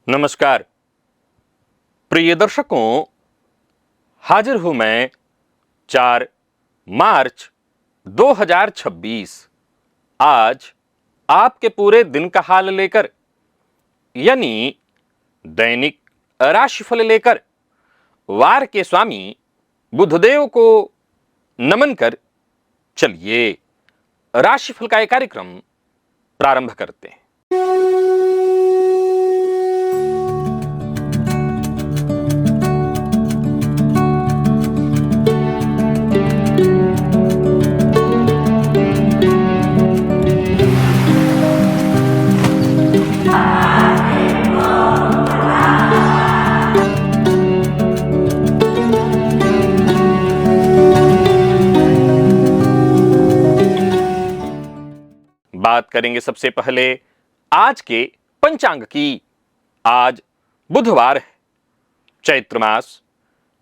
नमस्कार प्रिय दर्शकों, हाजिर हूं मैं 4 मार्च 2026 आज आपके पूरे दिन का हाल लेकर, यानी दैनिक राशिफल लेकर वार के स्वामी बुधदेव को नमन कर चलिए राशिफल का एक कार्यक्रम प्रारंभ करते हैं। बात करेंगे सबसे पहले आज के पंचांग की। आज बुधवार है, चैत्र मास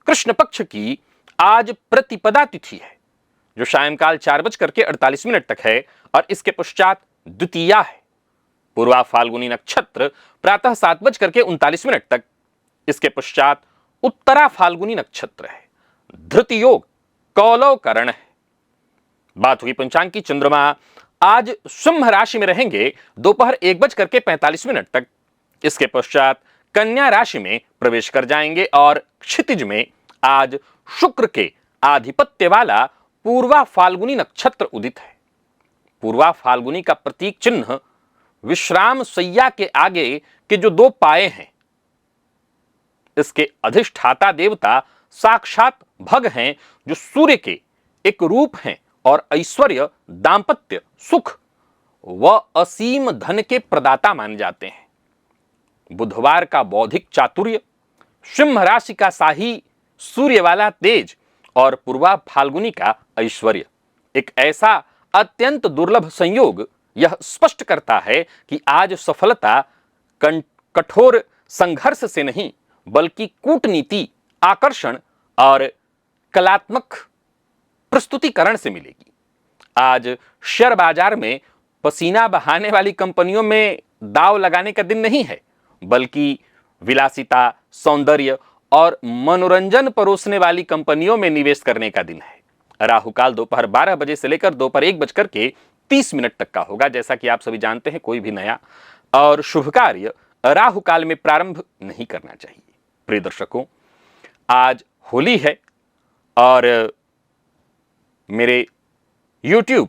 कृष्ण पक्ष की आज प्रतिपदा तिथि है, जो सायंकाल 4:48 तक है और इसके पश्चात द्वितीया है। पूर्वा फाल्गुनी नक्षत्र प्रातः 7:39 तक, इसके पश्चात उत्तरा फाल्गुनी नक्षत्र है। धृत योग कौलव करण है। बात हुई पंचांग की। चंद्रमा आज सिंह राशि में रहेंगे दोपहर 1:45 तक, इसके पश्चात कन्या राशि में प्रवेश कर जाएंगे और क्षितिज में आज शुक्र के आधिपत्य वाला पूर्वा फाल्गुनी नक्षत्र उदित है। पूर्वा फाल्गुनी का प्रतीक चिन्ह विश्राम सैया के आगे के जो 2 पाए हैं, इसके अधिष्ठाता देवता साक्षात भग हैं, जो सूर्य के एक रूप हैं और ऐश्वर्य, दांपत्य, सुख व असीम धन के प्रदाता माने जाते हैं। बुधवार का बौद्धिक चातुर्य, सिंह राशि का शाही सूर्य वाला तेज और पूर्वा फाल्गुनी का ऐश्वर्य, एक ऐसा अत्यंत दुर्लभ संयोग यह स्पष्ट करता है कि आज सफलता कठोर संघर्ष से नहीं, बल्कि कूटनीति, आकर्षण और कलात्मक प्रस्तुतिकरण से मिलेगी। आज शेयर बाजार में पसीना बहाने वाली कंपनियों में दांव लगाने का दिन नहीं है, बल्कि विलासिता, सौंदर्य और मनोरंजन परोसने वाली कंपनियों में निवेश करने का दिन है। राहुकाल दोपहर 12 बजे से लेकर दोपहर 1:30 तक का होगा। जैसा कि आप सभी जानते हैं, कोई भी नया और शुभ कार्य राहुकाल में प्रारंभ नहीं करना चाहिए। प्रिय दर्शकों, आज होली है और मेरे YouTube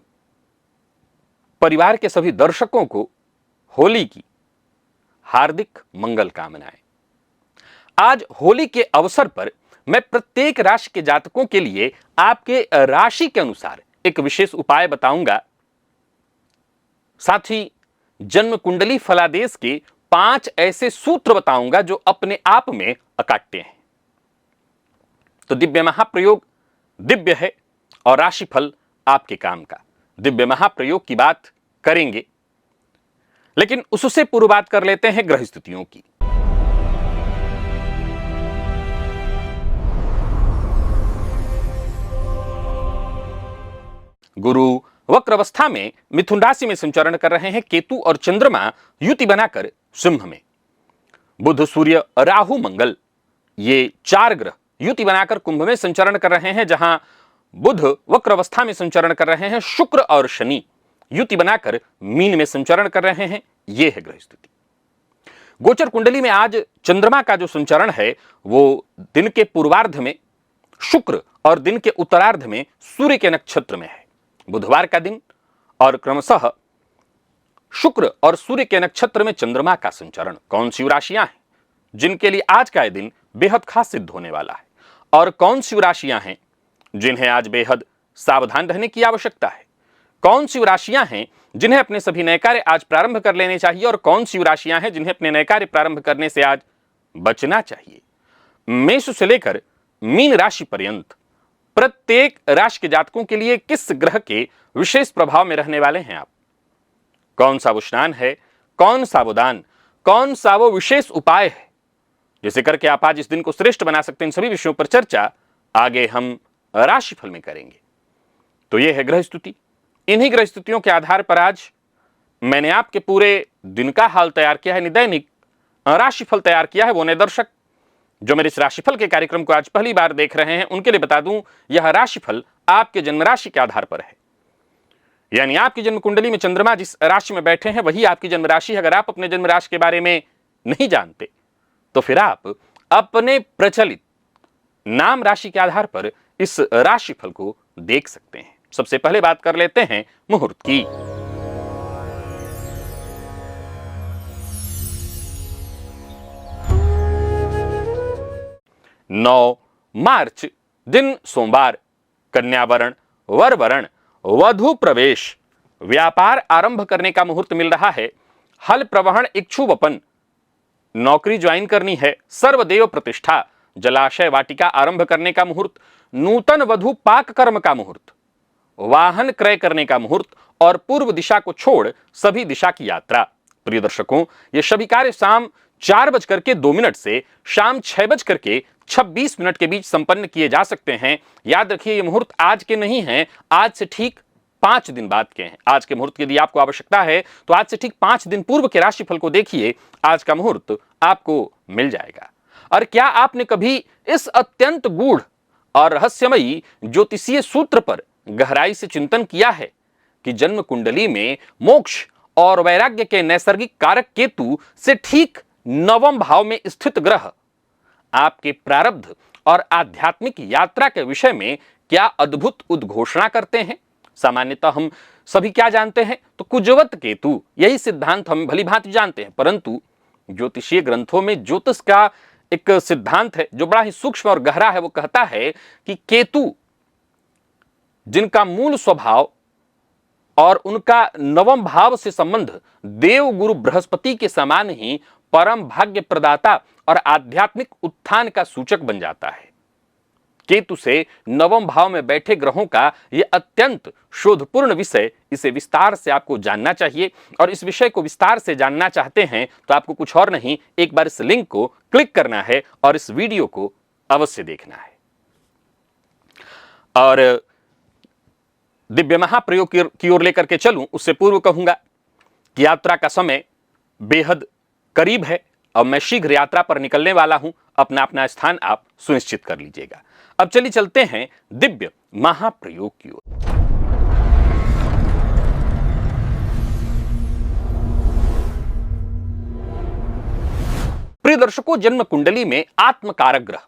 परिवार के सभी दर्शकों को होली की हार्दिक मंगल कामनाएं। आज होली के अवसर पर मैं प्रत्येक राशि के जातकों के लिए आपके राशि के अनुसार एक विशेष उपाय बताऊंगा। साथ ही जन्म कुंडली फलादेश के 5 ऐसे सूत्र बताऊंगा जो अपने आप में अकाट्य हैं। तो दिव्य महाप्रयोग दिव्य है और राशिफल आपके काम का। दिव्य महाप्रयोग की बात करेंगे, लेकिन उससे पूर्व बात कर लेते हैं ग्रह स्थितियों की। गुरु वक्र अवस्था में मिथुन राशि में संचरण कर रहे हैं। केतु और चंद्रमा युति बनाकर सिंह में। बुध, सूर्य, राहु, मंगल, ये 4 ग्रह युति बनाकर कुंभ में संचरण कर रहे हैं, जहां बुध वक्र अवस्था में संचरण कर रहे हैं। शुक्र और शनि युति बनाकर मीन में संचरण कर रहे हैं। यह है ग्रह स्थिति। गोचर कुंडली में आज चंद्रमा का जो संचरण है वो दिन के पूर्वार्ध में शुक्र और दिन के उत्तरार्ध में सूर्य के नक्षत्र में है। बुधवार का दिन और क्रमशः शुक्र और सूर्य के नक्षत्र में चंद्रमा का संचरण। कौन सी राशियां हैं जिनके लिए आज का यह दिन बेहद खास सिद्ध होने वाला है, और कौन सी राशियां हैं जिन्हें आज बेहद सावधान रहने की आवश्यकता है? कौन सी राशियां हैं जिन्हें अपने सभी नए कार्य आज प्रारंभ कर लेने चाहिए, और कौन सी राशियां हैं जिन्हें अपने नए कार्य प्रारंभ करने से आज बचना चाहिए? मेष से लेकर मीन राशि पर्यंत प्रत्येक राशि के जातकों के लिए किस ग्रह के विशेष प्रभाव में रहने वाले हैं आप? कौन सा वो स्नान है, कौन सा वो दान, कौन सा वो विशेष उपाय है जिसे करके आप आज इस दिन को श्रेष्ठ बना सकते हैं? इन सभी विषयों पर चर्चा आगे हम राशिफल में करेंगे। तो यह है ग्रह स्थिति। इन्हीं ग्रह स्थितियों के आधार पर आज मैंने आपके पूरे दिन का हाल तैयार किया है। दैनिक राशिफल तैयार किया है वो नए दर्शक जो मेरे इस राशिफल के कार्यक्रम को आज पहली बार देख रहे हैं उनके लिए बता दूं, यह राशिफल आपके जन्म राशि के आधार पर है। यानी आपकी जन्म कुंडली में चंद्रमा जिस राशि में बैठे हैं वही आपकी जन्म राशि है। अगर आप अपने जन्म राशि के बारे में नहीं जानते तो फिर आप अपने प्रचलित नाम राशि के आधार पर इस राशिफल को देख सकते हैं। सबसे पहले बात कर लेते हैं मुहूर्त की। 9 मार्च दिन सोमवार, कन्या वर्ण, वर वर्ण, वधु प्रवेश, व्यापार आरंभ करने का मुहूर्त मिल रहा है। हल प्रवहन इक्षुवपन, नौकरी ज्वाइन करनी है। सर्वदेव प्रतिष्ठा, जलाशय वाटिका आरंभ करने का मुहूर्त। नूतन वधु पाक कर्म का मुहूर्त, वाहन क्रय करने का मुहूर्त और पूर्व दिशा को छोड़ सभी दिशा की यात्रा। प्रिय दर्शकों, ये सभी कार्य शाम 4:02 से शाम 6:26 के बीच संपन्न किए जा सकते हैं। याद रखिए ये मुहूर्त आज के नहीं हैं, आज से ठीक 5 दिन बाद के हैं। आज के मुहूर्त की यदि आपको आवश्यकता है तो आज से ठीक 5 दिन पूर्व के राशिफल को देखिए, आज का मुहूर्त आपको मिल जाएगा। और क्या आपने कभी इस अत्यंत गूढ़ और रहस्यमयी ज्योतिषीय सूत्र पर गहराई से चिंतन किया है कि जन्म कुंडली में मोक्ष और वैराग्य के नैसर्गिक कारक केतु से ठीक 9वें भाव में स्थित ग्रह आपके प्रारब्ध और आध्यात्मिक यात्रा के विषय में क्या अद्भुत उद्घोषणा करते हैं? सामान्यतः हम सभी क्या जानते हैं तो कुजवत केतु, यही सिद्धांत हम भली भांति जानते हैं, परंतु ज्योतिषीय ग्रंथों में ज्योतिष का एक सिद्धांत है जो बड़ा ही सूक्ष्म और गहरा है। वो कहता है कि केतु जिनका मूल स्वभाव और उनका 9वें भाव से संबंध देव गुरु बृहस्पति के समान ही परम भाग्य प्रदाता और आध्यात्मिक उत्थान का सूचक बन जाता है। केतु से 9वें भाव में बैठे ग्रहों का यह अत्यंत शोधपूर्ण विषय, इसे विस्तार से आपको जानना चाहिए। और इस विषय को विस्तार से जानना चाहते हैं तो आपको कुछ और नहीं, एक बार इस लिंक को क्लिक करना है और इस वीडियो को अवश्य देखना है। और दिव्य महाप्रयोग की ओर लेकर के चलूं उससे पूर्व कहूंगा कि यात्रा का समय बेहद करीब है और मैं शीघ्र यात्रा पर निकलने वाला हूं। अपना अपना स्थान आप सुनिश्चित कर लीजिएगा। अब चलिए चलते हैं दिव्य महाप्रयोग की ओर। प्रिय दर्शकों, जन्म कुंडली में आत्मकारक ग्रह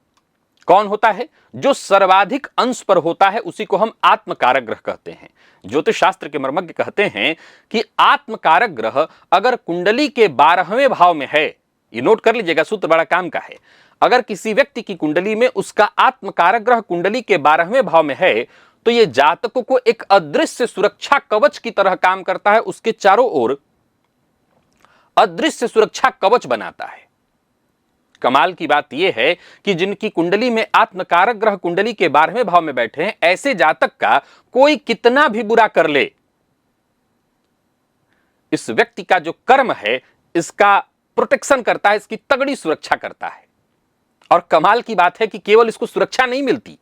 कौन होता है? जो सर्वाधिक अंश पर होता है उसी को हम आत्मकारक ग्रह कहते हैं। ज्योतिष शास्त्र के मर्मज्ञ कहते हैं कि आत्मकारक ग्रह अगर कुंडली के 12वें भाव में है, ये नोट कर लीजिएगा, सूत्र बड़ा काम का है। अगर किसी व्यक्ति की कुंडली में उसका आत्मकारक ग्रह कुंडली के 12वें भाव में है तो यह जातकों को एक अदृश्य सुरक्षा कवच की तरह काम करता है, उसके चारों ओर अदृश्य सुरक्षा कवच बनाता है। कमाल की बात यह है कि जिनकी कुंडली में आत्मकारक ग्रह कुंडली के 12वें भाव में बैठे हैं, ऐसे जातक का कोई कितना भी बुरा कर ले, इस व्यक्ति का जो कर्म है इसका प्रोटेक्शन करता है, इसकी तगड़ी सुरक्षा करता है। और कमाल की बात है कि केवल इसको सुरक्षा नहीं मिलती,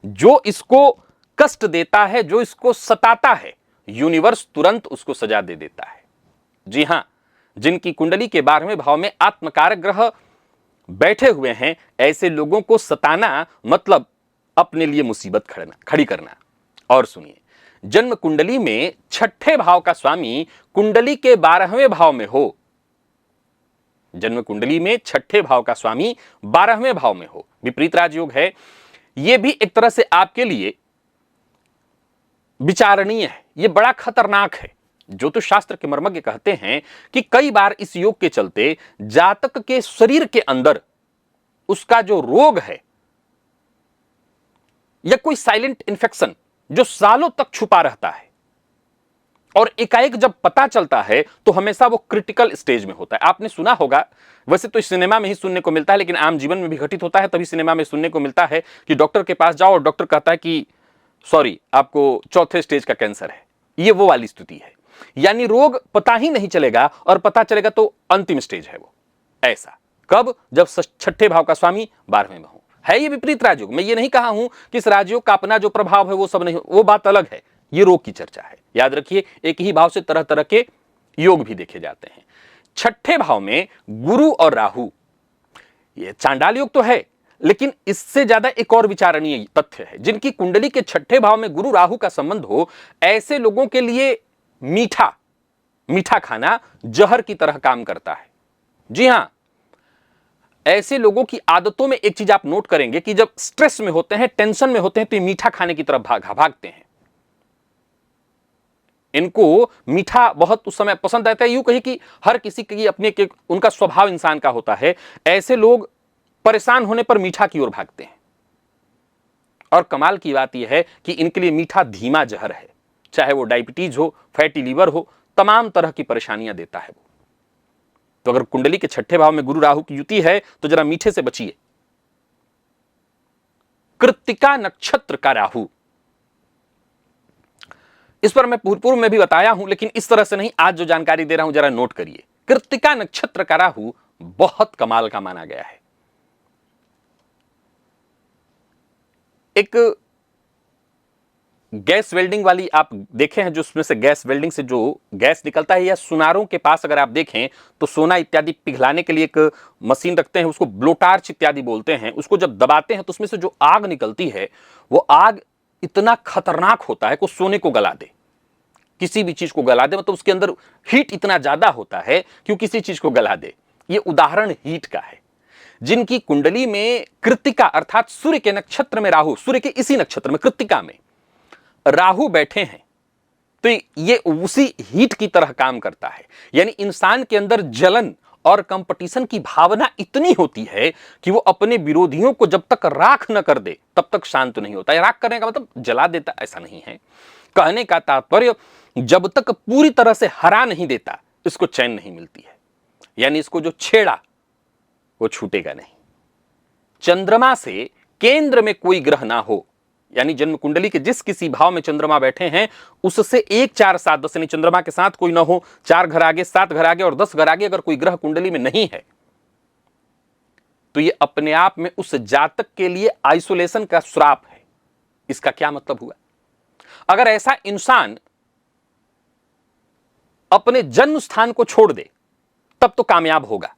जो इसको कष्ट देता है, जो इसको सताता है, यूनिवर्स तुरंत उसको सजा दे देता है। जी हां, जिनकी कुंडली के 12वें भाव में आत्मकारक ग्रह बैठे हुए हैं, ऐसे लोगों को सताना मतलब अपने लिए मुसीबत खड़ी करना। और सुनिए, जन्म कुंडली में 6ठे भाव का स्वामी कुंडली के 12वें भाव में हो, जन्म कुंडली में 6ठे भाव का स्वामी 12वें भाव में हो, विपरीत राजयोग है, यह भी एक तरह से आपके लिए विचारणीय है, यह बड़ा खतरनाक है। ज्योतिष शास्त्र के मर्मज्ञ कहते हैं कि कई बार इस योग के चलते जातक के शरीर के अंदर उसका जो रोग है या कोई साइलेंट इन्फेक्शन जो सालों तक छुपा रहता है और एकाएक जब पता चलता है तो हमेशा वो क्रिटिकल स्टेज में होता है। आपने सुना होगा, वैसे तो सिनेमा में ही सुनने को मिलता है, लेकिन आम जीवन में भी घटित होता है, तभी सिनेमा में सुनने को मिलता है कि डॉक्टर के पास जाओ और डॉक्टर कहता है कि सॉरी, आपको 4थे स्टेज का कैंसर है। ये वो वाली स्थिति है, यानी रोग पता ही नहीं चलेगा और पता चलेगा तो अंतिम स्टेज है वो। ऐसा कब? जब 6ठे भाव का स्वामी 12वें में हो। है ये विपरीत राजयोग। मैं ये नहीं कहा हूं कि इस राजयोग का अपना जो प्रभाव है वो सब नहीं, वो बात अलग है, ये रोग की चर्चा है। याद रखिए, एक ही भाव से तरह तरह के योग भी देखे जाते हैं। छठे भाव में गुरु और राहु, ये चांडाल योग तो है, लेकिन इससे ज्यादा एक और विचारणीय तथ्य है। जिनकी कुंडली के छठे भाव में गुरु राहु का संबंध हो, ऐसे लोगों के लिए मीठा मीठा खाना जहर की तरह काम करता है। जी हां, ऐसे लोगों की आदतों में एक चीज आप नोट करेंगे कि जब स्ट्रेस में होते हैं, टेंशन में होते हैं, तो ये मीठा खाने की तरफ भागते हैं। इनको मीठा बहुत उस समय पसंद आता है। यूं कही कि हर किसी की अपने के उनका स्वभाव इंसान का होता है। ऐसे लोग परेशान होने पर मीठा की ओर भागते हैं। और कमाल की बात यह है कि इनके लिए मीठा धीमा जहर है। चाहे वो डायबिटीज हो, फैटी लीवर हो, तमाम तरह की परेशानियां देता है वो। तो अगर कुंडली के छठे भाव में गुरु राहु की युति है तो जरा मीठे से बचिए। कृत्तिका नक्षत्र का राहु, इस पर मैं पूर्व में भी बताया हूं, लेकिन इस तरह से नहीं। आज जो जानकारी दे रहा हूं जरा नोट करिए। कृत्तिका नक्षत्र का राहु बहुत कमाल का माना गया है। एक गैस वेल्डिंग वाली आप देखे हैं, जो उसमें से गैस वेल्डिंग से जो गैस निकलता है, या सुनारों के पास अगर आप देखें तो सोना इत्यादि पिघलाने के लिए एक मशीन रखते हैं, उसको ब्लोटार्च इत्यादि बोलते हैं। उसको जब दबाते हैं तो उसमें से जो आग निकलती है, वो आग इतना खतरनाक होता है कि सोने को गला दे, किसी भी चीज को गला दे। मतलब उसके अंदर हीट इतना ज्यादा होता है कि वो किसी चीज को गला दे। ये उदाहरण हीट का है। जिनकी कुंडली में कृत्तिका अर्थात सूर्य के नक्षत्र में राहु, सूर्य के इसी नक्षत्र में कृत्तिका में राहु बैठे हैं, तो ये उसी हीट की तरह काम करता है। यानी इंसान के अंदर जलन और कंपटीशन की भावना इतनी होती है कि वो अपने विरोधियों को जब तक राख न कर दे तब तक शांत नहीं होता। राख करने का मतलब जला देता ऐसा नहीं है। कहने का तात्पर्य, जब तक पूरी तरह से हरा नहीं देता इसको चैन नहीं मिलती है। यानी इसको जो छेड़ा वो छूटेगा नहीं। चंद्रमा से केंद्र में कोई ग्रह ना हो, यानी जन्म कुंडली के जिस किसी भाव में चंद्रमा बैठे हैं उससे 1 4 7 10, यानी चंद्रमा के साथ कोई ना हो, 4 घर आगे, 7 घर आगे और 10 घर आगे अगर कोई ग्रह कुंडली में नहीं है, तो ये अपने आप में उस जातक के लिए आइसोलेशन का श्राप है। इसका क्या मतलब हुआ? अगर ऐसा इंसान अपने जन्म स्थान को छोड़ दे तब तो कामयाब होगा।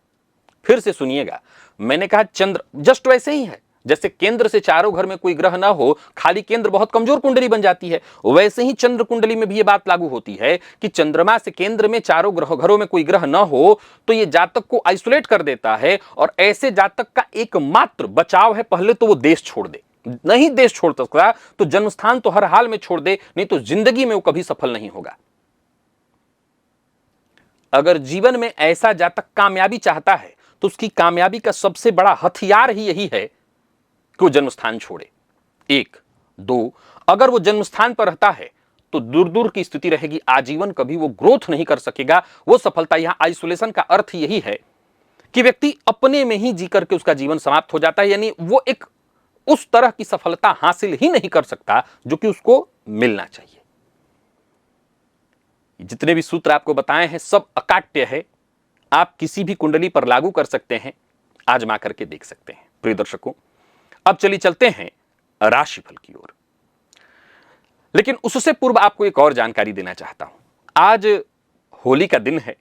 फिर से सुनिएगा, मैंने कहा चंद्र जस्ट वैसे ही है जैसे केंद्र से चारों घर में कोई ग्रह ना हो, खाली केंद्र बहुत कमजोर कुंडली बन जाती है। वैसे ही चंद्र कुंडली में भी यह बात लागू होती है कि चंद्रमा से केंद्र में चारों घरों में कोई ग्रह ना हो तो यह जातक को आइसोलेट कर देता है। और ऐसे जातक का एकमात्र बचाव है, पहले तो वो देश छोड़ दे। नहीं देश छोड़ सकता तो जन्मस्थान तो हर हाल में छोड़ दे, नहीं तो जिंदगी में वो कभी सफल नहीं होगा। अगर जीवन में ऐसा जातक कामयाबी चाहता है तो उसकी कामयाबी का सबसे बड़ा हथियार ही यही है कि वो जन्मस्थान छोड़े। 1 2, अगर वो जन्मस्थान पर रहता है तो दूर दूर की स्थिति रहेगी, आजीवन कभी वो ग्रोथ नहीं कर सकेगा। वो सफलता, यहां आइसोलेशन का अर्थ यही है कि व्यक्ति अपने में ही जी करके उसका जीवन समाप्त हो जाता है। यानी वो एक उस तरह की सफलता हासिल ही नहीं कर सकता जो कि उसको मिलना चाहिए। जितने भी सूत्र आपको बताए हैं सब अकाट्य है, आप किसी भी कुंडली पर लागू कर सकते हैं, आजमा करके देख सकते हैं। प्रिय दर्शकों, अब चलिए चलते हैं राशिफल की ओर। लेकिन उससे पूर्व आपको एक और जानकारी देना चाहता हूं। आज होली का दिन है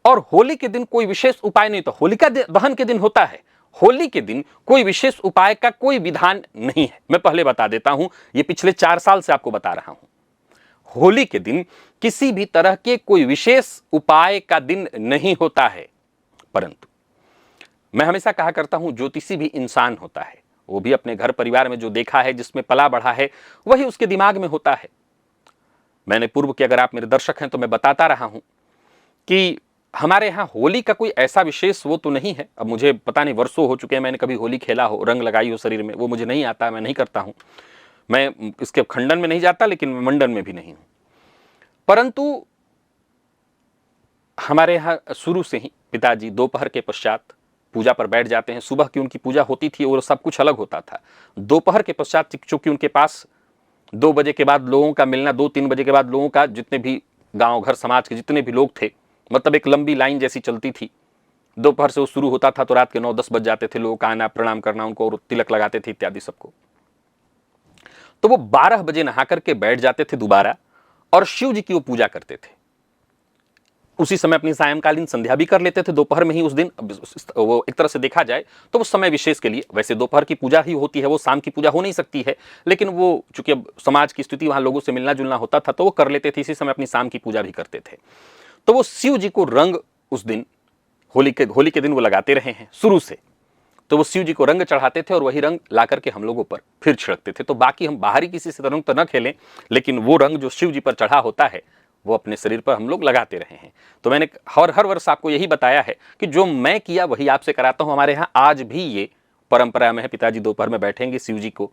और होली के दिन कोई विशेष उपाय नहीं, तो होलिका दहन के दिन होता है। होली के दिन कोई विशेष उपाय का कोई विधान नहीं है। मैं पहले बता देता हूं, यह पिछले 4 साल से आपको बता रहा हूं। होली के दिन किसी भी तरह के कोई विशेष उपाय का दिन नहीं होता है। परंतु मैं हमेशा कहा करता हूं, ज्योतिषी भी इंसान होता है। वो भी अपने घर परिवार में जो देखा है, जिसमें पला बढ़ा है, वही उसके दिमाग में होता है। मैंने पूर्व के, अगर आप मेरे दर्शक हैं तो मैं बताता रहा हूं कि हमारे यहाँ होली का कोई ऐसा विशेष वो तो नहीं है। अब मुझे पता नहीं, वर्षों हो चुके हैं मैंने कभी होली खेला हो, रंग लगाई हो शरीर में, वो मुझे नहीं आता, मैं नहीं करता हूं। मैं इसके खंडन में नहीं जाता, लेकिन मंडन में भी नहीं हूं। परंतु हमारे यहाँ शुरू से ही पिताजी दोपहर के पश्चात पूजा पर बैठ जाते हैं। सुबह की उनकी पूजा होती थी और सब कुछ अलग होता था। दोपहर के पश्चात चूंकि उनके पास 2 बजे के बाद लोगों का मिलना, 2-3 बजे के बाद लोगों का, जितने भी गांव घर समाज के जितने भी लोग थे, मतलब एक लंबी लाइन जैसी चलती थी। दोपहर से वो शुरू होता था तो रात के 9-10 बज जाते थे लोगों का आना, प्रणाम करना उनको, और तिलक लगाते थे इत्यादि सबको। तो वो 12 बजे नहा करके बैठ जाते थे दोबारा और शिव जी की वो पूजा करते थे। उसी समय अपनी सायंकालीन संध्या भी कर लेते थे दोपहर में ही उस दिन। वो एक तरह से देखा जाए तो वो समय विशेष के लिए, वैसे दोपहर की पूजा ही होती है, वो शाम की पूजा हो नहीं सकती है, लेकिन वो चूंकि अब समाज की स्थिति, वहां लोगों से मिलना जुलना होता था तो वो कर लेते थे, इसी समय अपनी शाम की पूजा भी करते थे। तो वो शिव जी को रंग उस दिन होली के दिन वो लगाते रहे हैं शुरू से। तो वो शिव जी को रंग चढ़ाते थे और वही रंग ला करके हम लोगों पर फिर छिड़कते थे। तो बाकी हम बाहरी किसी से रंग तो न खेलें, लेकिन वो रंग जो शिव जी पर चढ़ा होता है वो अपने शरीर पर हम लोग लगाते रहे हैं। तो मैंने हर वर्ष आपको यही बताया है कि जो मैं किया वही आपसे कराता हूं। हमारे यहाँ आज भी ये परंपरा में है, पिताजी दोपहर में बैठेंगे, शिव जी को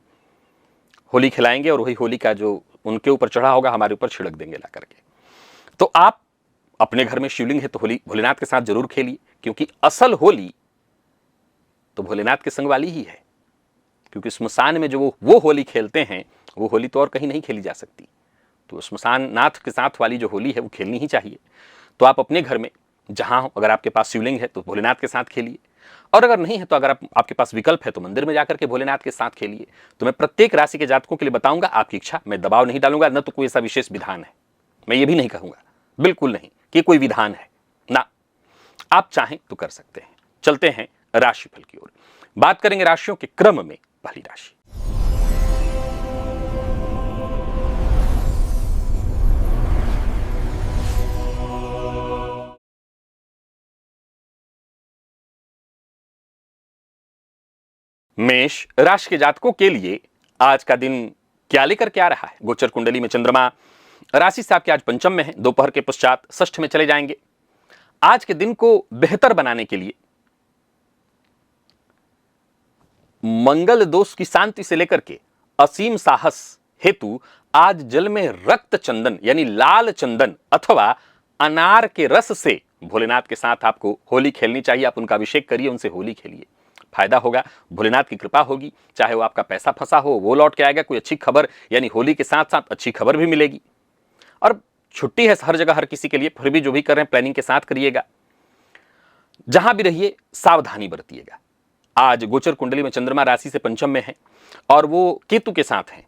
होली खिलाएंगे और वही होली का जो उनके ऊपर चढ़ा होगा हमारे ऊपर छिड़क देंगे ला करके। तो आप अपने घर में शिवलिंग है तो होली भोलेनाथ के साथ जरूर खेलिए, क्योंकि असल होली तो भोलेनाथ के संग वाली ही है। क्योंकि स्मशान में जो वो होली खेलते हैं वो होली तो और कहीं नहीं खेली जा सकती। तो स्मशान नाथ के साथ वाली जो होली है वो खेलनी ही चाहिए। तो आप अपने घर में जहां हो, अगर आपके पास शिवलिंग है तो भोलेनाथ के साथ खेलिए, और अगर नहीं है तो अगर आपके पास विकल्प है तो मंदिर में जाकर के भोलेनाथ के साथ खेलिए। तो मैं प्रत्येक राशि के जातकों के लिए बताऊंगा, आपकी इच्छा, मैं दबाव नहीं डालूंगा, न तो कोई ऐसा विशेष विधान है, मैं ये भी नहीं कहूंगा बिल्कुल नहीं कि कोई विधान है ना, आप चाहें तो कर सकते हैं। चलते हैं राशिफल की ओर, बात करेंगे राशियों के क्रम में। पहली राशि मेष राशि के जातकों के लिए आज का दिन क्या लेकर के आ रहा है। गोचर कुंडली में चंद्रमा राशि से आपके आज पंचम में है, दोपहर के पश्चात षष्ठ में चले जाएंगे। आज के दिन को बेहतर बनाने के लिए मंगल दोष की शांति से लेकर के असीम साहस हेतु आज जल में रक्त चंदन यानी लाल चंदन अथवा अनार के रस से भोलेनाथ के साथ आपको होली खेलनी चाहिए। आप उनका अभिषेक करिए, उनसे होली खेलिए, फायदा होगा, भोलेनाथ की कृपा होगी। चाहे वो आपका पैसा फंसा हो वो लौट के आएगा, कोई अच्छी खबर यानी होली के साथ साथ अच्छी खबर भी मिलेगी। और छुट्टी है हर जगह हर किसी के लिए, फिर भी जो भी कर रहे हैं प्लानिंग के साथ करिएगा। जहां भी रहिए सावधानी बरतिएगा। आज गोचर कुंडली में चंद्रमा राशि से पंचम में है और वो केतु के साथ हैं।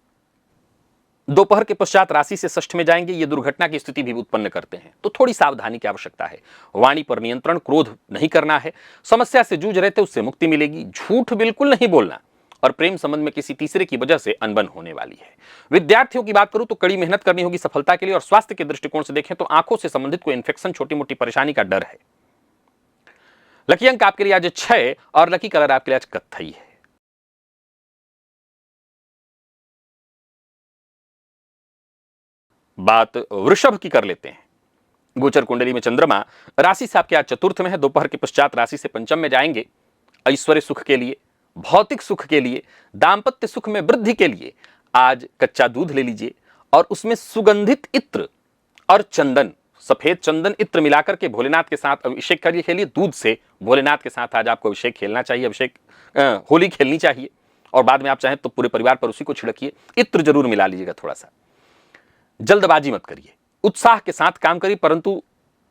दोपहर के पश्चात राशि से षष्ठ में जाएंगे, ये दुर्घटना की स्थिति भी उत्पन्न करते हैं, तो थोड़ी सावधानी की आवश्यकता है। वाणी पर नियंत्रण, क्रोध नहीं करना है। समस्या से जूझ रहे थे उससे मुक्ति मिलेगी। झूठ बिल्कुल नहीं बोलना, और प्रेम संबंध में किसी तीसरे की वजह से अनबन होने वाली है। विद्यार्थियों की बात करूं तो कड़ी मेहनत करनी होगी सफलता के लिए, और स्वास्थ्य के दृष्टिकोण से देखें तो आंखों से संबंधित कोई इंफेक्शन, छोटी मोटी परेशानी का डर है। लकी अंक आपके लिए आज 6 और लकी कलर आपके लिए आज कत्थई है। बात वृषभ की कर लेते हैं। गोचर कुंडली में चंद्रमा राशि से आपके आज चतुर्थ में है, दोपहर के पश्चात राशि से पंचम में जाएंगे। ऐश्वर्य सुख के लिए, भौतिक सुख के लिए, दांपत्य सुख में वृद्धि के लिए आज कच्चा दूध ले लीजिए और उसमें सुगंधित इत्र और चंदन, सफेद चंदन इत्र मिलाकर के भोलेनाथ के साथ अभिषेक करिए, खेलिए दूध से। भोलेनाथ के साथ आज आपको अभिषेक खेलना चाहिए, अभिषेक होली खेलनी चाहिए, और बाद में आप चाहें तो पूरे परिवार पर उसी को छिड़किए। इत्र जरूर मिला लीजिएगा थोड़ा सा। जल्दबाजी मत करिए, उत्साह के साथ काम करिए, परंतु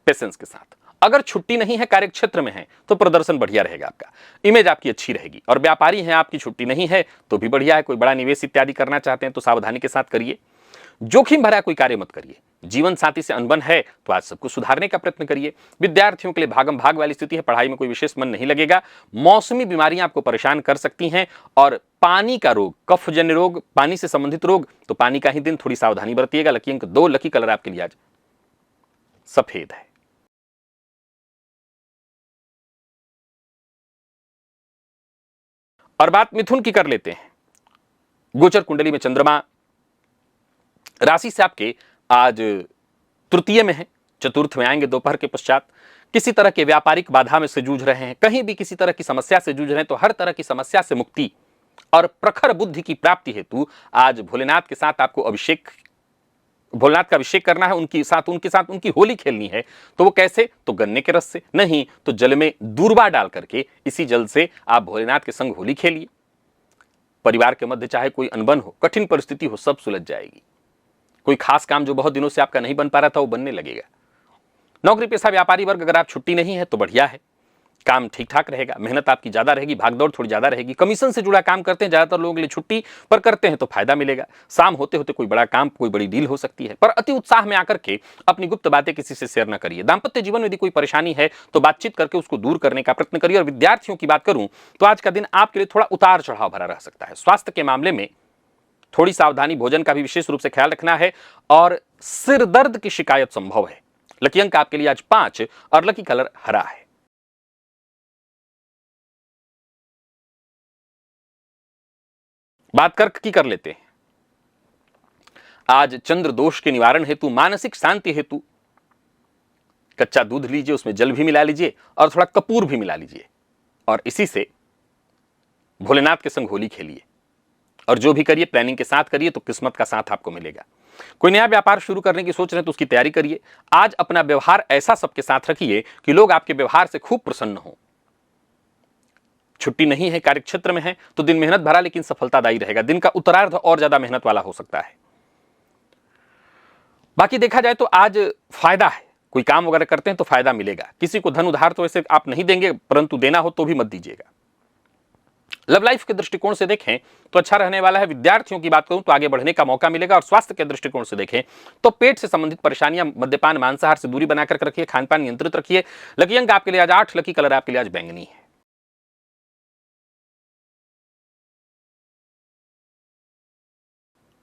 पेशेंस के साथ। अगर छुट्टी नहीं है, कार्य क्षेत्र में है, तो प्रदर्शन बढ़िया रहेगा, आपका इमेज आपकी अच्छी रहेगी। और व्यापारी हैं, आपकी छुट्टी नहीं है तो भी बढ़िया है। कोई बड़ा निवेश इत्यादि करना चाहते हैं तो सावधानी के साथ करिए। जोखिम भरा कोई कार्य मत करिए। जीवन साथी से अनबन है तो आज सब कुछ सुधारने का प्रयत्न करिए। विद्यार्थियों के लिए भागम भाग वाली स्थिति है, पढ़ाई में कोई विशेष मन नहीं लगेगा। मौसमी बीमारियां आपको परेशान कर सकती हैं, और पानी का रोग, कफजन्य रोग, पानी से संबंधित रोग, तो पानी का ही दिन, थोड़ी सावधानी बरतिएगा। लकी अंक 2, लकी कलर आपके लिए आज सफेद है। और बात मिथुन की कर लेते हैं। गोचर कुंडली में चंद्रमा राशि से आपके आज तृतीय में है, चतुर्थ में आएंगे दोपहर के पश्चात। किसी तरह के व्यापारिक बाधा में से जूझ रहे हैं, कहीं भी किसी तरह की समस्या से जूझ रहे हैं, तो हर तरह की समस्या से मुक्ति और प्रखर बुद्धि की प्राप्ति हेतु आज भोलेनाथ के साथ आपको भोलेनाथ का अभिषेक करना है। उनके साथ उनकी होली खेलनी है। तो वो कैसे? तो गन्ने के रस से, नहीं तो जल में दूर्वा डाल करके इसी जल से आप भोलेनाथ के संग होली खेलिए। परिवार के मध्य चाहे कोई अनबन हो, कठिन परिस्थिति हो, सब सुलझ जाएगी। कोई खास काम जो बहुत दिनों से आपका नहीं बन पा रहा था वो बनने लगेगा। नौकरी पेशा व्यापारी वर्ग, अगर आप छुट्टी नहीं है तो बढ़िया है। काम ठीक ठाक रहेगा, मेहनत आपकी ज्यादा रहेगी, भागदौड़ थोड़ी ज्यादा रहेगी। कमीशन से जुड़ा काम करते हैं ज्यादातर लोगों के लिए छुट्टी पर करते हैं तो फायदा मिलेगा। शाम होते होते कोई बड़ा काम, कोई बड़ी डील हो सकती है। पर अति उत्साह में आकर के अपनी गुप्त बातें किसी से शेयर न करिए। दाम्पत्य जीवन में यदि कोई परेशानी है तो बातचीत करके उसको दूर करने का प्रयत्न करिए। और विद्यार्थियों की बात करूं तो आज का दिन आपके लिए थोड़ा उतार चढ़ाव भरा रह सकता है। स्वास्थ्य के मामले में थोड़ी सावधानी, भोजन का भी विशेष रूप से ख्याल रखना है और सिर दर्द की शिकायत संभव है। लकी अंक आपके लिए आज 5 और लकी कलर हरा है। बात कर्क की कर लेते हैं। आज चंद्र दोष के निवारण हेतु, मानसिक शांति हेतु कच्चा दूध लीजिए, उसमें जल भी मिला लीजिए और थोड़ा कपूर भी मिला लीजिए और इसी से भोलेनाथ के संग होली खेलिए। और जो भी करिए प्लानिंग के साथ करिए तो किस्मत का साथ आपको मिलेगा। कोई नया व्यापार शुरू करने की सोच रहे हैं तो उसकी तैयारी करिए। आज अपना व्यवहार ऐसा सबके साथ रखिए कि लोग आपके व्यवहार से खूब प्रसन्न हो। छुट्टी नहीं है, कार्यक्षेत्र में है तो दिन मेहनत भरा लेकिन सफलतादायी रहेगा। दिन का उत्तरार्ध और ज्यादा मेहनत वाला हो सकता है। बाकी देखा जाए तो आज फायदा है, कोई काम वगैरह करते हैं तो फायदा मिलेगा। किसी को धन उधार तो ऐसे आप नहीं देंगे, परंतु देना हो तो भी मत दीजिएगा। लव लाइफ के दृष्टिकोण से देखें तो अच्छा रहने वाला है। विद्यार्थियों की बात करूं तो आगे बढ़ने का मौका मिलेगा। और स्वास्थ्य के दृष्टिकोण से देखें तो पेट से संबंधित परेशानियां, मद्यपान, मांसाहार से दूरी बनाकर रखिए, खान पान नियंत्रित रखिए। लकी अंक आपके लिए आज 8, लकी कलर आपके लिए आज बैंगनी है।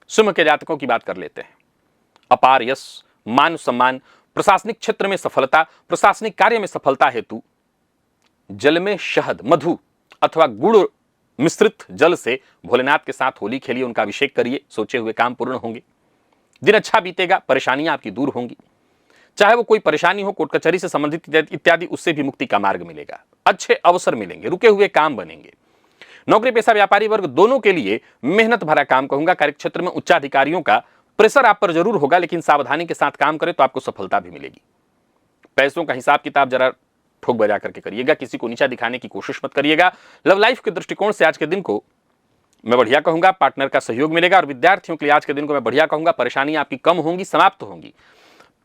सिंह के जातकों की बात कर लेते हैं। अपार यश, मान सम्मान, प्रशासनिक क्षेत्र में सफलता, प्रशासनिक कार्य में सफलता हेतु जल में शहद, मधु अथवा गुड़ मिश्रित जल से भोलेनाथ के साथ होली खेलिए, उनका अभिषेक करिए, सोचे हुए काम पूर्ण होंगे। दिन अच्छा बीतेगा, परेशानियां आपकी दूर होंगी। चाहे वो कोई परेशानी हो, कोर्ट कचहरी से संबंधित इत्यादि, उससे भी मुक्ति का मार्ग मिलेगा। अच्छे अवसर मिलेंगे, रुके हुए काम बनेंगे। नौकरी पेशा व्यापारी वर्ग दोनों के लिए मेहनत भरा काम कहूंगा। कार्यक्षेत्र में उच्चाधिकारियों का प्रेशर आप पर जरूर होगा, लेकिन सावधानी के साथ काम करें तो आपको सफलता भी मिलेगी। पैसों का हिसाब किताब जरा ठोक बजा करके करिएगा, किसी को नीचा दिखाने की कोशिश मत करिएगा। लव लाइफ के दृष्टिकोण से आज के दिन को मैं बढ़िया कहूंगा, पार्टनर का सहयोग मिलेगा। और विद्यार्थियों के लिए आज के दिन को मैं बढ़िया कहूंगा, परेशानी आपकी कम होंगी, समाप्त होंगी।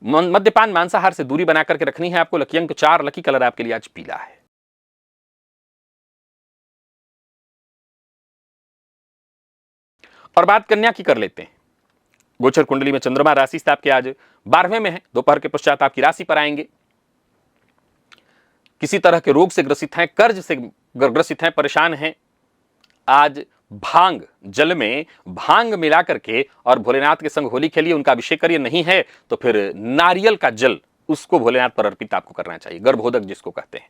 मद्यपान, मांसाहार से दूरी बना करके रखनी है आपको। लकी अंक 4, लकी कलर आपके लिए आज पीला है। और बात कन्या की कर लेते हैं। गोचर कुंडली में चंद्रमा राशि से आपके आज 12वें में है। दोपहर के पश्चात आपकी राशि पर आएंगे। किसी तरह के रोग से ग्रसित हैं, कर्ज से ग्रसित हैं, परेशान हैं, आज भांग, जल में भांग मिला करके और भोलेनाथ के संग होली खेलिए, उनका अभिषेक करिए। नहीं है तो फिर नारियल का जल, उसको भोलेनाथ पर अर्पित आपको करना चाहिए, गर्भोदक जिसको कहते हैं।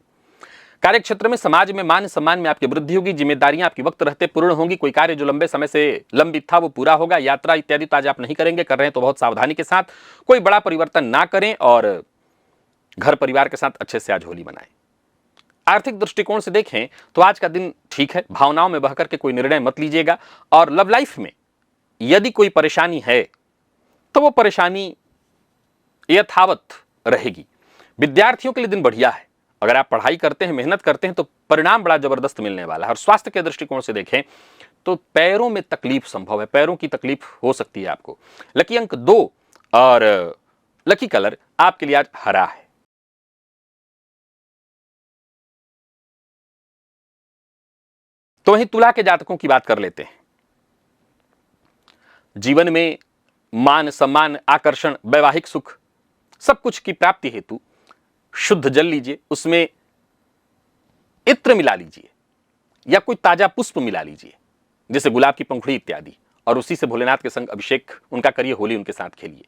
कार्यक्षेत्र में, समाज में मान सम्मान में आपकी वृद्धि होगी। जिम्मेदारियां आपकी वक्त रहते पूर्ण होंगी। कोई कार्य जो लंबे समय से लंबित था वो पूरा होगा। यात्रा इत्यादि तो आज आप नहीं करेंगे, कर रहे हैं तो बहुत सावधानी के साथ। कोई बड़ा परिवर्तन ना करें और घर परिवार के साथ अच्छे से आज होली मनाएं। आर्थिक दृष्टिकोण से देखें तो आज का दिन ठीक है। भावनाओं में बहकर के कोई निर्णय मत लीजिएगा। और लव लाइफ में यदि कोई परेशानी है तो वो परेशानी यथावत रहेगी। विद्यार्थियों के लिए दिन बढ़िया है। अगर आप पढ़ाई करते हैं, मेहनत करते हैं तो परिणाम बड़ा जबरदस्त मिलने वाला है। और स्वास्थ्य के दृष्टिकोण से देखें तो पैरों में तकलीफ संभव है, पैरों की तकलीफ हो सकती है आपको। लकी अंक 2 और लकी कलर आपके लिए आज हरा है। तो वहीं तुला के जातकों की बात कर लेते हैं। जीवन में मान सम्मान, आकर्षण, वैवाहिक सुख, सब कुछ की प्राप्ति हेतु शुद्ध जल लीजिए, उसमें इत्र मिला लीजिए या कोई ताजा पुष्प मिला लीजिए, जैसे गुलाब की पंखुड़ी इत्यादि, और उसी से भोलेनाथ के संग अभिषेक उनका करिए, होली उनके साथ खेलिए।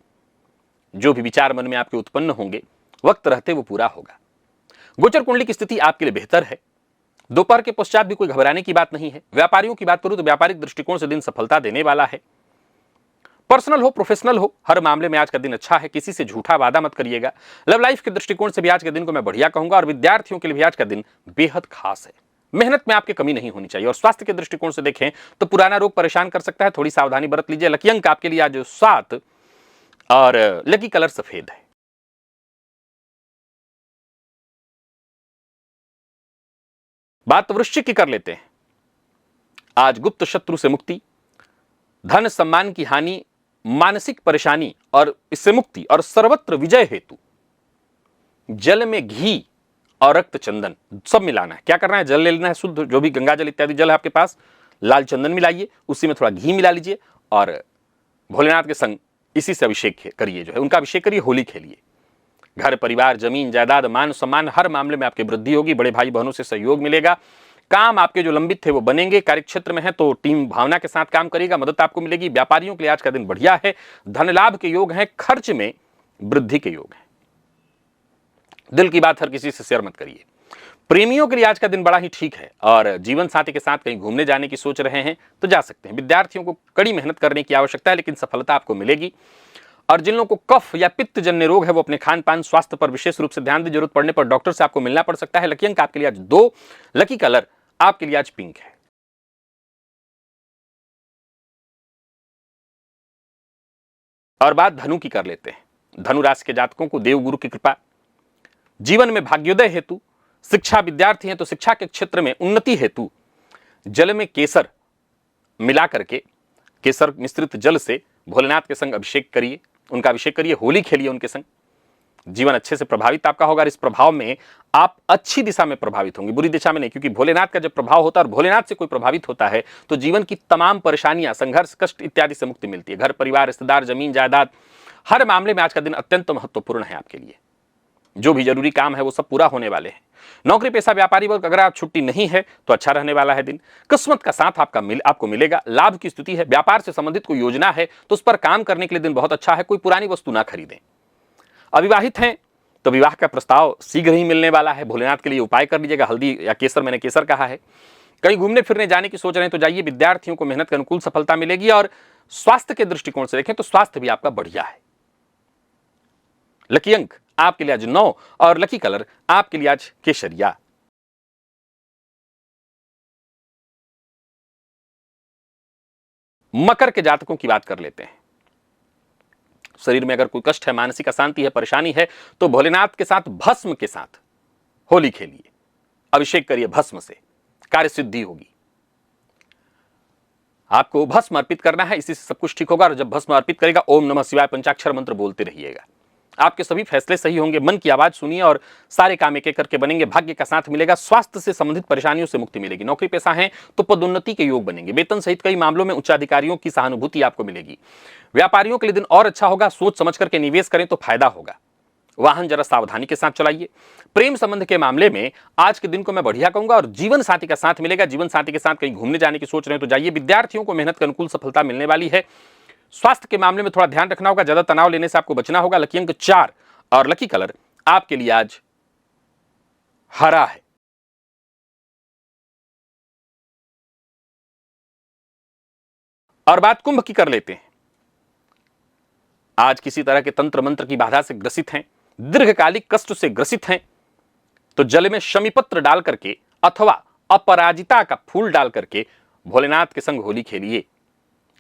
जो भी विचार मन में आपके उत्पन्न होंगे वक्त रहते वो पूरा होगा। गोचर कुंडली की स्थिति आपके लिए बेहतर है। दोपहर के पश्चात भी कोई घबराने की बात नहीं है। व्यापारियों की बात करूं तो व्यापारिक दृष्टिकोण से दिन सफलता देने वाला है। पर्सनल हो, प्रोफेशनल हो, हर मामले में आज का दिन अच्छा है। किसी से झूठा वादा मत करिएगा। लव लाइफ के दृष्टिकोण से भी आज के दिन को मैं बढ़िया कहूंगा। और विद्यार्थियों के लिए भी आज का दिन बेहद खास है। मेहनत में आपकी कमी नहीं होनी चाहिए। और स्वास्थ्य के दृष्टिकोण से देखें तो पुराना रोग परेशान कर सकता है, थोड़ी सावधानी बरत लीजिए। लकी अंक आपके लिए आज 7 और लकी कलर सफेद है। बात वृश्चिक की कर लेते हैं। आज गुप्त शत्रु से मुक्ति, धन सम्मान की हानि, मानसिक परेशानी और इससे मुक्ति और सर्वत्र विजय हेतु जल में घी और रक्त चंदन सब मिलाना है। क्या करना है, जल ले लेना है शुद्ध, जो भी गंगा जल इत्यादि जल है आपके पास, लाल चंदन मिलाइए, उसी में थोड़ा घी मिला लीजिए और भोलेनाथ के संग इसी से अभिषेक करिए, जो है उनका अभिषेक करिए, होली खेलिए। घर परिवार, जमीन जायदाद, मान सम्मान, हर मामले में आपकी वृद्धि होगी। बड़े भाई बहनों से सहयोग मिलेगा। काम आपके जो लंबित थे वो बनेंगे। कार्यक्षेत्र में है तो टीम भावना के साथ काम करेगा, मदद आपको मिलेगी। व्यापारियों के लिए आज का दिन बढ़िया है। धन लाभ के योग हैं, खर्च में वृद्धि के योग हैं। दिल की बात हर किसी से शेयर मत करिए। प्रेमियों के लिए आज का दिन बड़ा ही ठीक है और जीवन साथी के साथ कहीं घूमने जाने की सोच रहे हैं तो जा सकते हैं। विद्यार्थियों को कड़ी मेहनत करने की आवश्यकता है, लेकिन सफलता आपको मिलेगी। और जिन लोगों को कफ या पित्त जन्य रोग है वो अपने खान पान स्वास्थ्य पर विशेष रूप से ध्यान दें। जरूरत पड़ने पर डॉक्टर से आपको मिलना पड़ सकता है। लकी अंक आपके लिए आज 2, लकी कलर आपके लिए आज पिंक है। और बात धनु की कर लेते हैं। धनु राशि के जातकों को देवगुरु की कृपा, जीवन में भाग्योदय हेतु, शिक्षा विद्यार्थी हैं तो शिक्षा के क्षेत्र में उन्नति हेतु जल में केसर मिला करके, केसर मिश्रित जल से भोलेनाथ के संग अभिषेक करिए, उनका अभिषेक करिए, होली खेलिए उनके संग। जीवन अच्छे से प्रभावित आपका होगा और इस प्रभाव में आप अच्छी दिशा में प्रभावित होंगे, बुरी दिशा में नहीं। क्योंकि भोलेनाथ का जब प्रभाव होता है और भोलेनाथ से कोई प्रभावित होता है तो जीवन की तमाम परेशानियां, संघर्ष, कष्ट इत्यादि से मुक्ति मिलती है। घर परिवार, रिश्तेदार, जमीन जायदाद, हर मामले में आज का दिन अत्यंत महत्वपूर्ण है आपके लिए। जो भी जरूरी काम है वो सब पूरा होने वाले हैं। नौकरी पेशा व्यापारी वर्ग, अगर आप छुट्टी नहीं है तो अच्छा रहने वाला है दिन। किस्मत का साथ आपको मिलेगा। लाभ की स्थिति है। व्यापार से संबंधित कोई योजना है तो उस पर काम करने के लिए दिन बहुत अच्छा है। कोई पुरानी वस्तु ना खरीदें। अविवाहित हैं तो विवाह का प्रस्ताव शीघ्र ही मिलने वाला है। भोलेनाथ के लिए उपाय कर लीजिएगा। हल्दी या केसर, मैंने केसर कहा है। कहीं घूमने फिरने जाने की सोच रहे हैं तो जाइए। विद्यार्थियों को मेहनत के अनुकूल सफलता मिलेगी। और स्वास्थ्य के दृष्टिकोण से देखें तो स्वास्थ्य भी आपका बढ़िया है। लकी अंक आपके लिए आज 9 और लकी कलर आपके लिए आज केसरिया। मकर के जातकों की बात कर लेते हैं। शरीर में अगर कोई कष्ट है, मानसिक अशांति है, परेशानी है तो भोलेनाथ के साथ भस्म के साथ होली खेलिए, अभिषेक करिए भस्म से, कार्य सिद्धि होगी। आपको भस्म अर्पित करना है, इसी से सब कुछ ठीक होगा। और जब भस्म अर्पित करेगा ओम नमः शिवाय पंचाक्षर मंत्र बोलते रहिएगा। आपके सभी फैसले सही होंगे। मन की आवाज सुनिए और सारे काम एक एक करके बनेंगे। भाग्य का साथ मिलेगा। स्वास्थ्य से संबंधित परेशानियों से मुक्ति मिलेगी। नौकरी पेशा है तो पदोन्नति के योग बनेंगे। वेतन सहित कई मामलों में उच्चाधिकारियों की सहानुभूति आपको मिलेगी। व्यापारियों के लिए दिन और अच्छा होगा। सोच समझ करके निवेश करें तो फायदा होगा। वाहन जरा सावधानी के साथ चलाइए। प्रेम संबंध के मामले में आज के दिन को मैं बढ़िया कहूंगा और जीवन साथी का साथ मिलेगा। जीवन साथी के साथ कहीं घूमने जाने की सोच रहे हैं तो जाइए। विद्यार्थियों को मेहनत के अनुकूल सफलता मिलने वाली है। स्वास्थ्य के मामले में थोड़ा ध्यान रखना होगा। ज्यादा तनाव लेने से आपको बचना होगा। लकी अंक 4 और लकी कलर आपके लिए आज हरा है। और बात कुंभ की कर लेते हैं। आज किसी तरह के तंत्र मंत्र की बाधा से ग्रसित हैं, दीर्घकालिक कष्ट से ग्रसित हैं तो जल में शमीपत्र डाल करके अथवा अपराजिता का फूल डाल करके भोलेनाथ के संग होली खेलिए।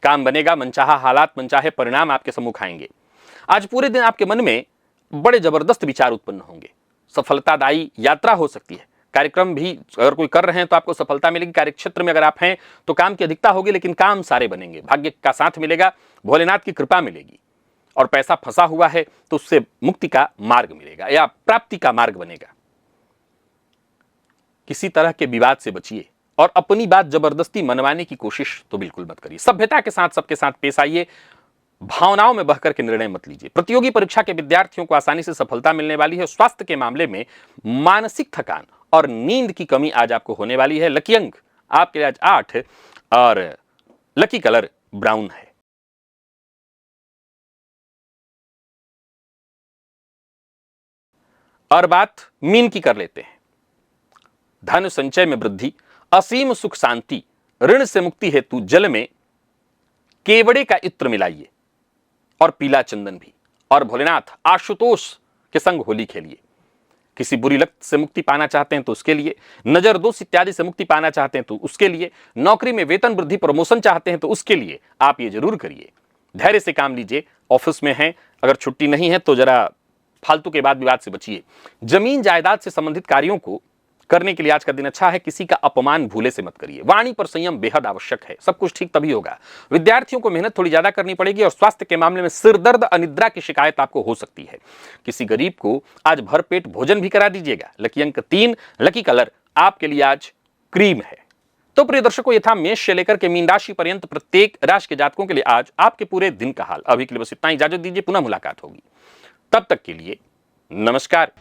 काम बनेगा। मनचाहा हालात, मनचाहे परिणाम आपके सम्मुख आएंगे। आज पूरे दिन आपके मन में बड़े जबरदस्त विचार उत्पन्न होंगे। सफलतादायी यात्रा हो सकती है। कार्यक्रम भी अगर कोई कर रहे हैं तो आपको सफलता मिलेगी। कार्यक्षेत्र में अगर आप हैं तो काम की अधिकता होगी, लेकिन काम सारे बनेंगे। भाग्य का साथ मिलेगा। भोलेनाथ की कृपा मिलेगी। और पैसा फंसा हुआ है तो उससे मुक्ति का मार्ग मिलेगा या प्राप्ति का मार्ग बनेगा। किसी तरह के विवाद से बचिए और अपनी बात जबरदस्ती मनवाने की कोशिश तो बिल्कुल मत करिए। सभ्यता के साथ सबके साथ पेश आइए। भावनाओं में बहकर के निर्णय मत लीजिए। प्रतियोगी परीक्षा के विद्यार्थियों को आसानी से सफलता मिलने वाली है। स्वास्थ्य के मामले में मानसिक थकान और नींद की कमी आज आपको होने वाली है। लकी अंक आपके लिए आज 8 और लकी कलर ब्राउन है। और बात मीन की कर लेते हैं। धन संचय में वृद्धि, असीम सुख शांति, ऋण से मुक्ति हेतु जल में केवड़े का इत्र मिलाइए और पीला चंदन भी। और भोलेनाथ आशुतोष के संग होली खेलिए। किसी बुरी लत से मुक्ति पाना चाहते हैं तो उसके लिए, नजर दोष इत्यादि से मुक्ति पाना चाहते हैं तो उसके लिए, नौकरी में वेतन वृद्धि प्रमोशन चाहते हैं तो उसके लिए आप ये जरूर करिए। धैर्य से काम लीजिए। ऑफिस में हैं, अगर छुट्टी नहीं है तो जरा फालतू के बाद विवाद से बचिए। जमीन जायदाद से संबंधित कार्यों को करने के लिए आज का दिन अच्छा है। किसी का अपमान भूले से मत करिए। वाणी पर संयम बेहद आवश्यक है। सब कुछ ठीक तभी होगा। विद्यार्थियों को मेहनत थोड़ी ज्यादा करनी पड़ेगी और स्वास्थ्य के मामले में सिर दर्द, अनिद्रा की शिकायत आपको हो सकती है। किसी गरीब को आज भरपेट भोजन भी करा दीजिएगा। लकी अंक 3, लकी कलर आपके लिए आज क्रीम है। तो प्रिय दर्शकों, ये था मेष से लेकर के मीन राशि पर्यंत प्रत्येक राशि के जातकों के लिए आज आपके पूरे दिन का हाल। अभी के लिए बस इतना ही। इजाजत दीजिए, पुनः मुलाकात होगी। तब तक के लिए नमस्कार।